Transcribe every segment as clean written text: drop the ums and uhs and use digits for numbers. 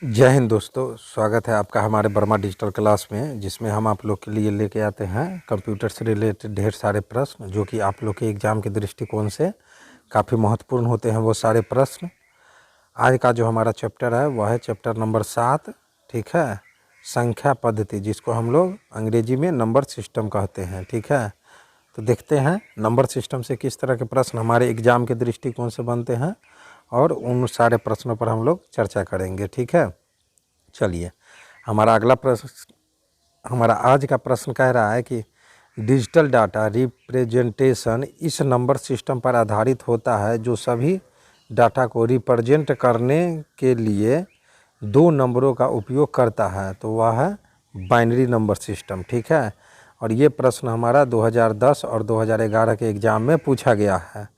जय हिंद दोस्तों, स्वागत है आपका हमारे वर्मा डिजिटल क्लास में, जिसमें हम आप लोग के लिए लेके आते हैं कंप्यूटर से रिलेटेड ढेर सारे प्रश्न जो कि आप लोग के एग्ज़ाम के दृष्टिकोण से काफ़ी महत्वपूर्ण होते हैं। वो सारे प्रश्न आज का जो हमारा चैप्टर है वह है चैप्टर नंबर 7, ठीक है, संख्या पद्धति, जिसको हम लोग अंग्रेजी में नंबर सिस्टम कहते हैं। ठीक है, तो देखते हैं नंबर सिस्टम से किस तरह के प्रश्न हमारे एग्ज़ाम के दृष्टिकोण से बनते हैं और उन सारे प्रश्नों पर हम लोग चर्चा करेंगे। ठीक है, चलिए हमारा अगला प्रश्न, हमारा आज का प्रश्न कह रहा है कि डिजिटल डाटा रिप्रेजेंटेशन इस नंबर सिस्टम पर आधारित होता है जो सभी डाटा को रिप्रेजेंट करने के लिए दो नंबरों का उपयोग करता है, तो वह है बाइनरी नंबर सिस्टम। ठीक है, और ये प्रश्न हमारा 2010 और 2011 के एग्ज़ाम में पूछा गया है।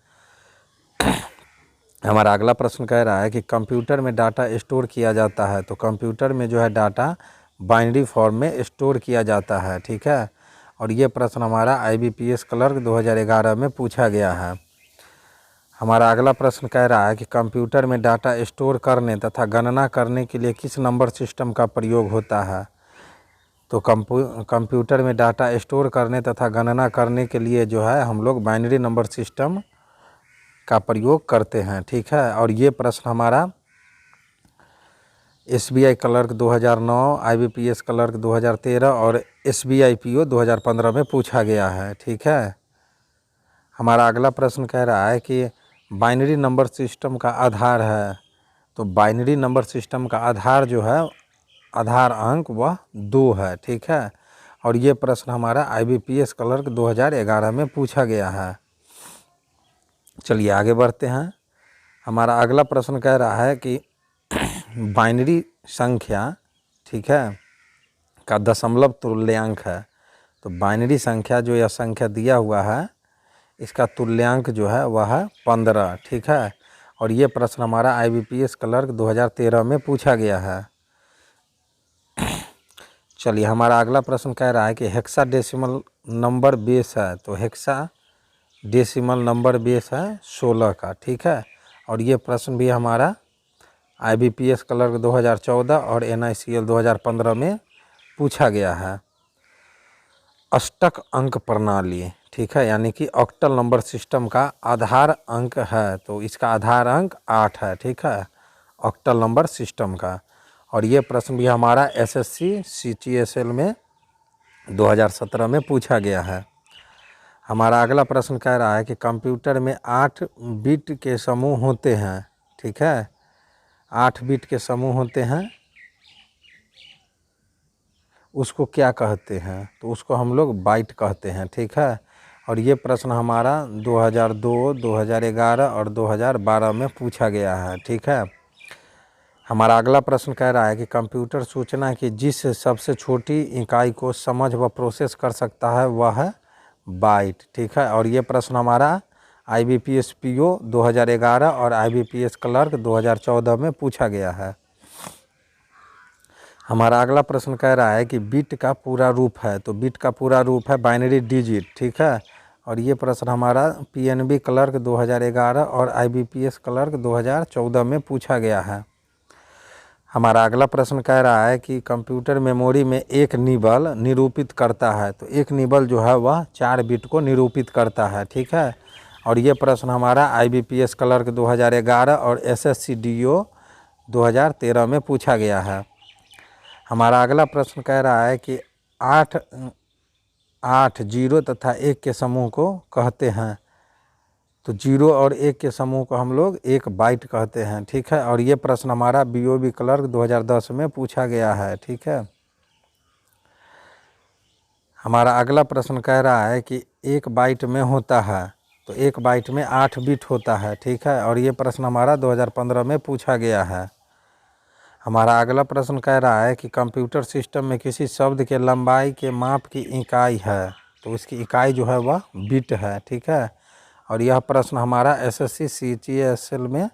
हमारा अगला प्रश्न कह रहा है कि कंप्यूटर में डाटा स्टोर किया जाता है, तो कंप्यूटर में जो है डाटा बाइनरी फॉर्म में स्टोर किया जाता है। ठीक है, और ये प्रश्न हमारा IBPS क्लर्क 2011 में पूछा गया है। हमारा अगला प्रश्न कह रहा है कि कंप्यूटर में डाटा स्टोर करने तथा गणना करने के लिए किस नंबर सिस्टम का प्रयोग होता है, तो कंप्यूटर में डाटा स्टोर करने तथा गणना करने के लिए जो है हम लोग बाइनरी नंबर सिस्टम का प्रयोग करते हैं। ठीक है, और ये प्रश्न हमारा SBI क्लर्क 2009, IBPS क्लर्क 2013 और SBI PO 2015 में पूछा गया है। ठीक है, हमारा अगला प्रश्न कह रहा है कि बाइनरी नंबर सिस्टम का आधार है, तो बाइनरी नंबर सिस्टम का आधार जो है, आधार अंक वह 2 है। ठीक है, और ये प्रश्न हमारा IBPS क्लर्क 2011 में पूछा गया है। चलिए आगे बढ़ते हैं। हमारा अगला प्रश्न कह रहा है कि बाइनरी संख्या, ठीक है, का दशमलव तुल्यांक है, तो बाइनरी संख्या जो यह संख्या दिया हुआ है इसका तुल्यांक जो है वह है 15। ठीक है, और ये प्रश्न हमारा IBPS क्लर्क 2013 में पूछा गया है। चलिए हमारा अगला प्रश्न कह रहा है कि हेक्साडेसिमल नंबर बेस है, तो हेक्साडेसिमल नंबर बेस है 16 का। ठीक है, और ये प्रश्न भी हमारा IBPS क्लर्क 2014 और NICL 2015 में पूछा गया है। अष्टक अंक प्रणाली, ठीक है, यानी कि ऑक्टल नंबर सिस्टम का आधार अंक है, तो इसका आधार अंक 8 है। ठीक है, ऑक्टल नंबर सिस्टम का, और ये प्रश्न भी हमारा SSC CGSL में 2017 में पूछा गया है। हमारा अगला प्रश्न कह रहा है कि कंप्यूटर में 8 बिट के समूह होते हैं। ठीक है, 8 बिट के समूह होते हैं, उसको क्या कहते हैं, तो उसको हम लोग बाइट कहते हैं। ठीक है, और ये प्रश्न हमारा 2002, 2011 और 2012 में पूछा गया है। ठीक है, हमारा अगला प्रश्न कह रहा है कि कंप्यूटर सूचना की जिस सबसे छोटी इकाई को समझ व प्रोसेस कर सकता है वह है बाइट। ठीक है, और ये प्रश्न हमारा IBPS PO 2011 और IBPS क्लर्क 2014 में पूछा गया है। हमारा अगला प्रश्न कह रहा है कि बिट का पूरा रूप है, तो बिट का पूरा रूप है बाइनरी डिजिट। ठीक है, और ये प्रश्न हमारा PNB क्लर्क 2011 और IBPS क्लर्क 2014 में पूछा गया है। हमारा अगला प्रश्न कह रहा है कि कंप्यूटर मेमोरी में एक निबल निरूपित करता है, तो एक निबल जो है वह 4 बिट को निरूपित करता है। ठीक है, और ये प्रश्न हमारा IBPS क्लर्क 2011 और SSC DO 2013 में पूछा गया है। हमारा अगला प्रश्न कह रहा है कि 8 0 तथा 1 के समूह को कहते हैं, तो 0 और 1 के समूह को हम लोग एक बाइट कहते हैं। ठीक है, और ये प्रश्न हमारा BOB क्लर्क 2010 में पूछा गया है। ठीक है, हमारा अगला प्रश्न कह रहा है कि 1 बाइट में होता है, तो 1 बाइट में 8 बिट होता है। ठीक है, और ये प्रश्न हमारा 2015 में पूछा गया है। हमारा अगला प्रश्न कह रहा है कि कंप्यूटर सिस्टम में किसी शब्द के लंबाई के माप की इकाई है, तो उसकी इकाई जो है वह बिट है। ठीक है, और यह प्रश्न हमारा SSC CGSL में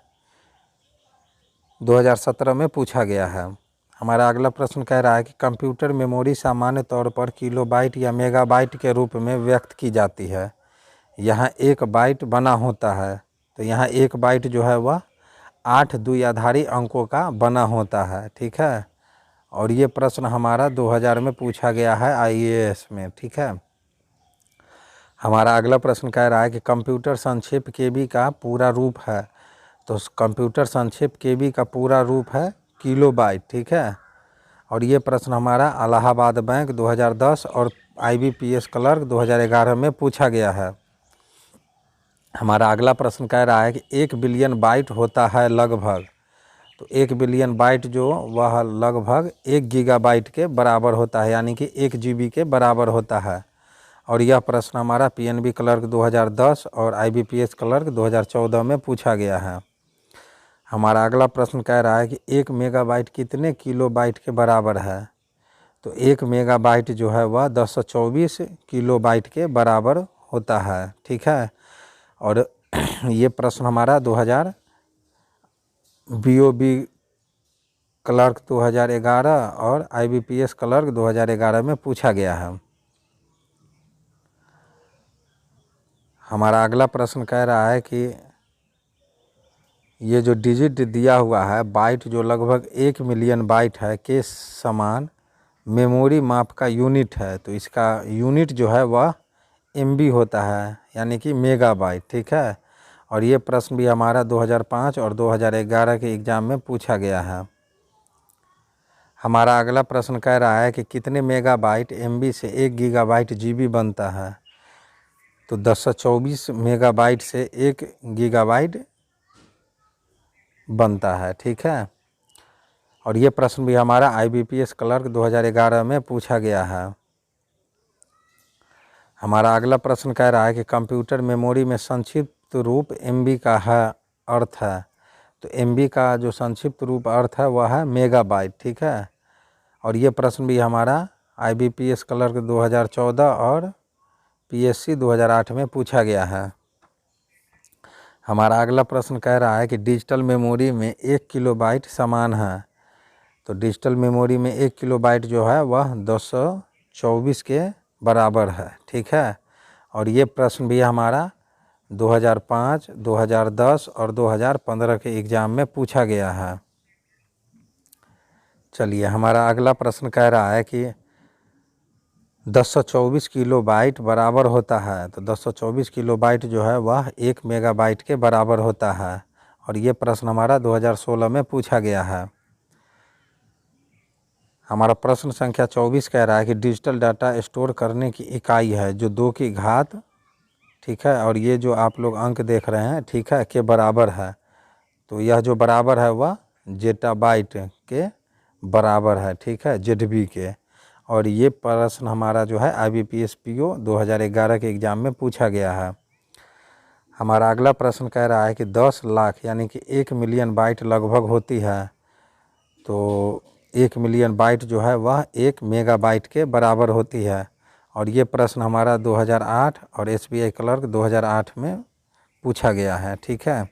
2017 में पूछा गया है। हमारा अगला प्रश्न कह रहा है कि कंप्यूटर मेमोरी सामान्य तौर पर किलोबाइट या मेगाबाइट के रूप में व्यक्त की जाती है। यहाँ 1 बाइट बना होता है, तो यहाँ 1 बाइट जो है वह 8 द्विआधारी अंकों का बना होता है। ठीक है, और ये प्रश्न हमारा 2000 में पूछा गया है IAS में। ठीक है, हमारा अगला प्रश्न कह रहा है कि कंप्यूटर संक्षेप केबी का पूरा रूप है। तो कंप्यूटर संक्षेप केबी का पूरा रूप है किलोबाइट। ठीक है, और ये प्रश्न हमारा इलाहाबाद बैंक 2010 और IBPS क्लर्क 2011 में पूछा गया है। हमारा अगला प्रश्न कह रहा है कि 1 बिलियन बाइट होता है लगभग। तो 1 बिलियन बाइट जो वह लगभग 1 गीगाबाइट के बराबर होता है, यानी कि 1 GB के बराबर होता है। और यह प्रश्न हमारा PNB क्लर्क 2010 और IBPS क्लर्क 2014 में पूछा गया है। हमारा अगला प्रश्न कह रहा है कि 1 मेगाबाइट कितने किलोबाइट के बराबर है। तो 1 मेगाबाइट जो है वह 1024 किलोबाइट के बराबर होता है। ठीक है, और ये प्रश्न हमारा 2000 BOB क्लर्क 2011 और IBPS क्लर्क 2011 में पूछा गया है। हमारा अगला प्रश्न कह रहा है कि ये जो डिजिट दिया हुआ है बाइट जो लगभग 1 मिलियन बाइट है के समान मेमोरी माप का यूनिट है। तो इसका यूनिट जो है वह MB होता है, यानी कि मेगाबाइट। ठीक है, और ये प्रश्न भी हमारा 2005 और 2011 के एग्ज़ाम में पूछा गया है। हमारा अगला प्रश्न कह रहा है कि कितने मेगाबाइट MB से 1 गीगाबाइट GB बनता है। तो 1024 मेगाबाइट से 1 गीगाबाइट बनता है। ठीक है, और ये प्रश्न भी हमारा IBPS क्लर्क 2011 में पूछा गया है। हमारा अगला प्रश्न कह रहा है कि कंप्यूटर मेमोरी में संक्षिप्त रूप MB का है अर्थ है। तो MB का जो संक्षिप्त रूप अर्थ है वह है मेगाबाइट। ठीक है, और ये प्रश्न भी हमारा IBPS क्लर्क 2014 और PSC 2008 में पूछा गया है। हमारा अगला प्रश्न कह रहा है कि डिजिटल मेमोरी में 1 किलोबाइट समान है। तो डिजिटल मेमोरी में 1 किलोबाइट जो है वह 224 के बराबर है। ठीक है, और ये प्रश्न भी हमारा 2005, 2010 और 2015 के एग्ज़ाम में पूछा गया है। चलिए, हमारा अगला प्रश्न कह रहा है कि 1024 किलोबाइट बराबर होता है। तो 1024 किलोबाइट जो है वह 1 मेगाबाइट के बराबर होता है, और ये प्रश्न हमारा 2016 में पूछा गया है। हमारा प्रश्न संख्या 24 कह रहा है कि डिजिटल डाटा स्टोर करने की इकाई है जो 2 की घात, ठीक है, और ये जो आप लोग अंक देख रहे हैं, ठीक है, के बराबर है। तो यह जो बराबर है वह जेटाबाइट के बराबर है। ठीक है, ZB के। और ये प्रश्न हमारा जो है IBPS PO 2011 के एग्ज़ाम में पूछा गया है। हमारा अगला प्रश्न कह रहा है कि 10 लाख यानी कि 1 मिलियन बाइट लगभग होती है। तो 1 मिलियन बाइट जो है वह 1 मेगाबाइट के बराबर होती है, और ये प्रश्न हमारा 2008 और SBI क्लर्क 2008 में पूछा गया है। ठीक है,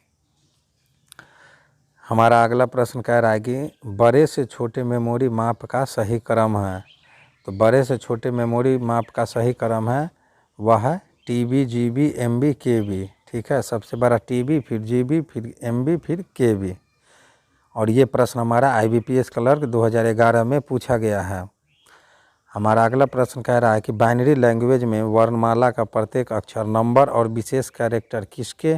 हमारा अगला प्रश्न कह रहा है कि बड़े से छोटे मेमोरी माप का सही क्रम है। तो बड़े से छोटे मेमोरी माप का सही क्रम है वह है TB, GB, MB, KB। ठीक है, सबसे बड़ा TB, फिर GB, फिर MB, फिर KB। और ये प्रश्न हमारा IBPS क्लर्क 2011 में पूछा गया है। हमारा अगला प्रश्न कह रहा है कि बाइनरी लैंग्वेज में वर्णमाला का प्रत्येक अक्षर नंबर और विशेष कैरेक्टर किसके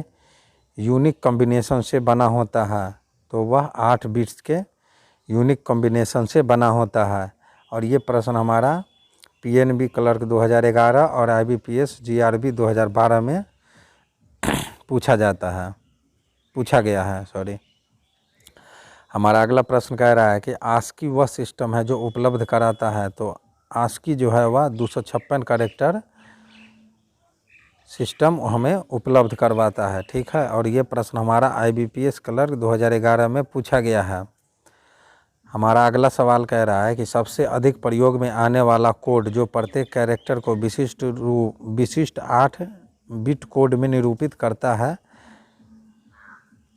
यूनिक कॉम्बिनेशन से बना होता है। तो वह 8 बिट्स के यूनिक कॉम्बिनेशन से बना होता है, और ये प्रश्न हमारा PNB क्लर्क 2011 और IBPS GRB 2012 में पूछा गया है। हमारा अगला प्रश्न कह रहा है कि ASCII वह सिस्टम है जो उपलब्ध कराता है। तो ASCII जो है वह 256 कैरेक्टर सिस्टम हमें उपलब्ध करवाता है। ठीक है, और ये प्रश्न हमारा IBPS क्लर्क 2011 में पूछा गया है। हमारा अगला सवाल कह रहा है कि सबसे अधिक प्रयोग में आने वाला कोड जो प्रत्येक कैरेक्टर को विशिष्ट 8 बिट कोड में निरूपित करता है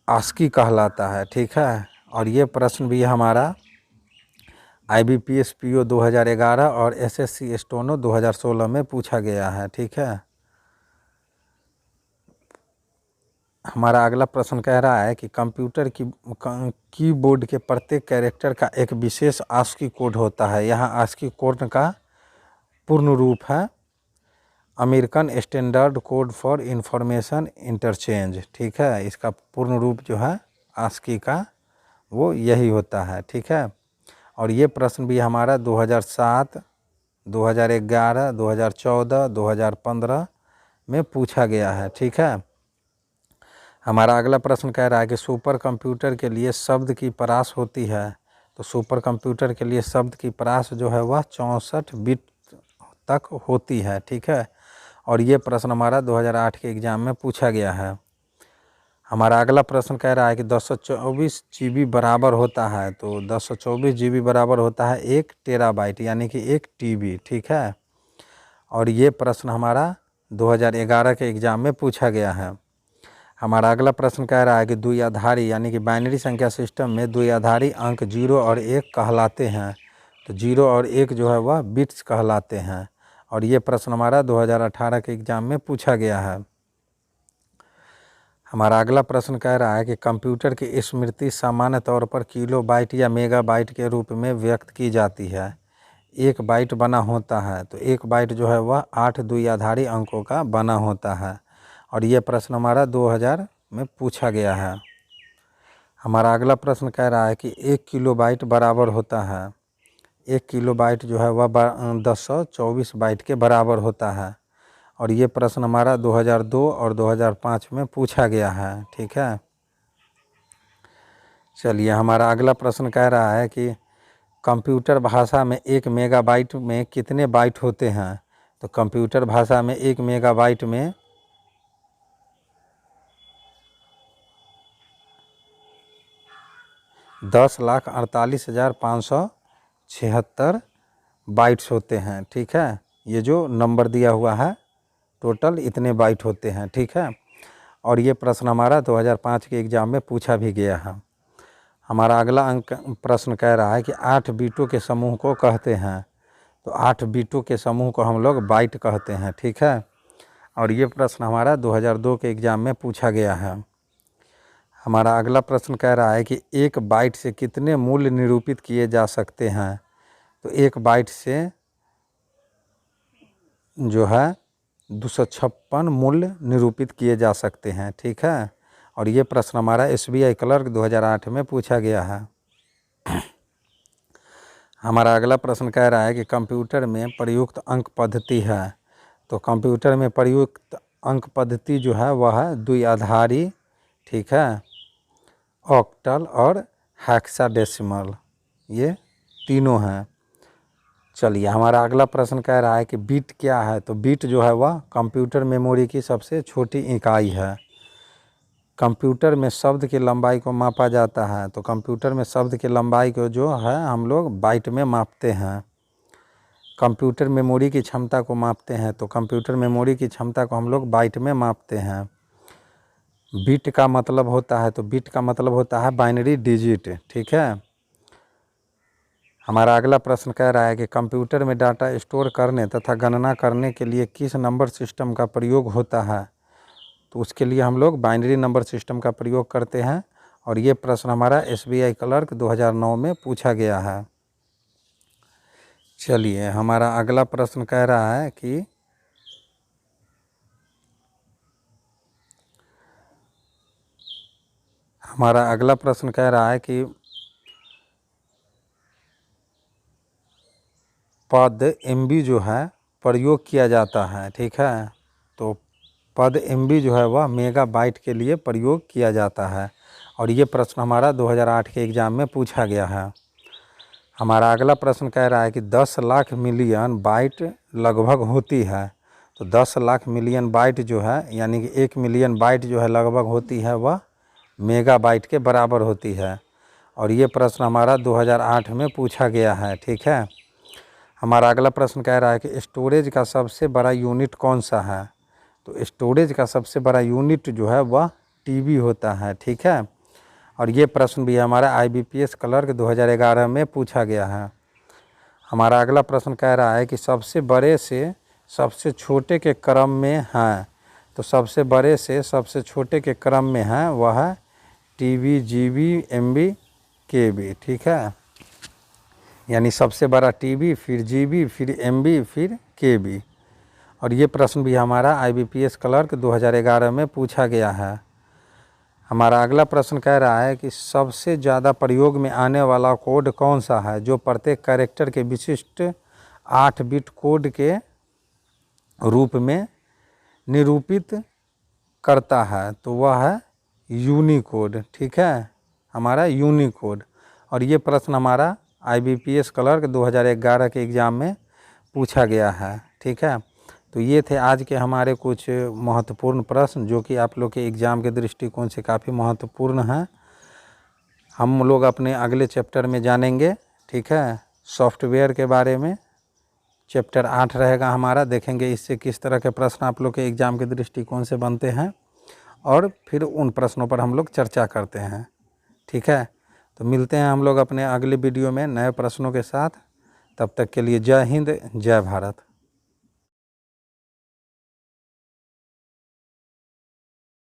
ASCII कहलाता है। ठीक है, और ये प्रश्न भी हमारा IBPS PO 2011 और SSC स्टेनो 2016 में पूछा गया है। ठीक है, हमारा अगला प्रश्न कह रहा है कि कंप्यूटर की कीबोर्ड के प्रत्येक कैरेक्टर का एक विशेष आस्की कोड होता है। यहाँ आस्की कोड का पूर्ण रूप है American standard code for information interchange. ठीक है, इसका पूर्ण रूप जो है आस्की का वो यही होता है। ठीक है, और ये प्रश्न भी हमारा 2007, 2011, 2014, 2015 में पूछा गया है। ठीक है, हमारा अगला प्रश्न कह रहा है कि सुपर कंप्यूटर के लिए शब्द की परास होती है। तो सुपर कंप्यूटर के लिए शब्द की परास जो है वह 64 बिट तक होती है। ठीक है, और ये प्रश्न हमारा 2008 के एग्ज़ाम में पूछा गया है। हमारा अगला प्रश्न कह रहा है कि 224 GB बराबर होता है। तो 224 GB बराबर होता है 1 टेराबाइट यानी कि 1 TB। ठीक है, और ये प्रश्न हमारा 2011 के एग्ज़ाम में पूछा गया है। हमारा अगला प्रश्न कह रहा है कि द्विआधारी यानी कि बाइनरी संख्या सिस्टम में द्विआधारी अंक 0 और 1 कहलाते हैं। तो 0 और 1 जो है वह बिट्स कहलाते हैं, और ये प्रश्न हमारा 2018 के एग्ज़ाम में पूछा गया है। हमारा अगला प्रश्न कह रहा है कि कंप्यूटर की स्मृति सामान्य तौर पर किलोबाइट या मेगाबाइट के रूप में व्यक्त की जाती है। 1 बाइट बना होता है, तो 1 बाइट जो है वह 8 द्विआधारी अंकों का बना होता है, और ये प्रश्न हमारा 2000 में पूछा गया है। हमारा अगला प्रश्न कह रहा है कि 1 किलोबाइट बराबर होता है। 1 किलोबाइट जो है वह 1024 बाइट के बराबर होता है, और ये प्रश्न हमारा 2002 और 2005 में पूछा गया है। ठीक है, चलिए हमारा अगला प्रश्न कह रहा है कि कंप्यूटर भाषा में 1 मेगाबाइट में कितने बाइट होते हैं। तो कंप्यूटर भाषा में 1 मेगाबाइट में 10,48,576 बाइट्स होते हैं। ठीक है, ये जो नंबर दिया हुआ है टोटल इतने बाइट होते हैं। ठीक है, और ये प्रश्न हमारा 2005 के एग्ज़ाम में पूछा भी गया है। हमारा अगला प्रश्न कह रहा है कि 8 बीटों के समूह को कहते हैं। तो 8 बीटों के समूह को हम लोग बाइट कहते हैं। ठीक है, और ये प्रश्न हमारा 2002 के एग्ज़ाम में पूछा गया है। हमारा अगला प्रश्न कह रहा है कि 1 बाइट से कितने मूल्य निरूपित किए जा सकते हैं। तो 1 बाइट से जो है 256 मूल्य निरूपित किए जा सकते हैं। ठीक है, और ये प्रश्न हमारा SBI क्लर्क 2008 में पूछा गया है। हमारा अगला प्रश्न कह रहा है कि कंप्यूटर में प्रयुक्त अंक पद्धति है। तो कंप्यूटर में प्रयुक्त अंक पद्धति जो है वह है द्विआधारी, ठीक है, ऑक्टल और हेक्साडेसिमल, ये तीनों हैं। चलिए हमारा अगला प्रश्न कह रहा है कि बिट क्या है। तो बिट जो है वह कंप्यूटर मेमोरी की सबसे छोटी इकाई है। कंप्यूटर में शब्द की लंबाई को मापा जाता है। तो कंप्यूटर में शब्द की लंबाई को जो है हम लोग बाइट में मापते हैं। कंप्यूटर मेमोरी की क्षमता को मापते हैं। तो कंप्यूटर मेमोरी की क्षमता को हम लोग बाइट में मापते हैं। बिट का मतलब होता है, तो बिट का मतलब होता है बाइनरी डिजिट। ठीक है, हमारा अगला प्रश्न कह रहा है कि कंप्यूटर में डाटा स्टोर करने तथा गणना करने के लिए किस नंबर सिस्टम का प्रयोग होता है। तो उसके लिए हम लोग बाइनरी नंबर सिस्टम का प्रयोग करते हैं, और ये प्रश्न हमारा SBI क्लर्क 2009 में पूछा गया है। चलिए हमारा अगला प्रश्न कह रहा है कि पद MB जो है प्रयोग किया जाता है। ठीक है, तो पद MB जो है वह मेगाबाइट के लिए प्रयोग किया जाता है, और ये प्रश्न हमारा 2008 के एग्ज़ाम में पूछा गया है। हमारा अगला प्रश्न कह रहा है कि 10 लाख मिलियन बाइट लगभग होती है। तो 10 लाख मिलियन बाइट जो है यानी कि 1 मिलियन बाइट जो है लगभग होती है वह मेगाबाइट के बराबर होती है, और ये प्रश्न हमारा 2008 में पूछा गया है। ठीक है, हमारा अगला प्रश्न कह रहा है कि स्टोरेज का सबसे बड़ा यूनिट कौन सा है। तो स्टोरेज का सबसे बड़ा यूनिट जो है वह TB होता है। ठीक है, और ये प्रश्न भी हमारा IBPS क्लर्क 2011 में पूछा गया है। हमारा अगला प्रश्न कह रहा है कि सबसे बड़े से सबसे छोटे के क्रम में हैं। तो सबसे बड़े से सबसे छोटे के क्रम में है वह है TB, GB, MB, KB, ठीक है। यानी सबसे बड़ा TB, फिर GB, फिर MB, फिर KB। और ये प्रश्न भी हमारा IBPS क्लर्क 2011 में पूछा गया है। हमारा अगला प्रश्न कह रहा है कि सबसे ज़्यादा प्रयोग में आने वाला कोड कौन सा है जो प्रत्येक कैरेक्टर के विशिष्ट 8 बिट कोड के रूप में निरूपित करता है, तो वह है यूनिकोड, ठीक है, हमारा यूनिकोड। और ये प्रश्न हमारा IBPS क्लर्क 2011 के एग्ज़ाम में पूछा गया है, ठीक है। तो ये थे आज के हमारे कुछ महत्वपूर्ण प्रश्न जो कि आप लोग के एग्ज़ाम के दृष्टिकोण से काफ़ी महत्वपूर्ण हैं। हम लोग अपने अगले चैप्टर में जानेंगे, ठीक है, सॉफ्टवेयर के बारे में। चैप्टर 8 रहेगा हमारा, देखेंगे इससे किस तरह के प्रश्न आप लोग के एग्ज़ाम के दृष्टिकोण से बनते हैं और फिर उन प्रश्नों पर हम लोग चर्चा करते हैं, ठीक है। तो मिलते हैं हम लोग अपने अगले वीडियो में नए प्रश्नों के साथ। तब तक के लिए जय हिंद, जय भारत।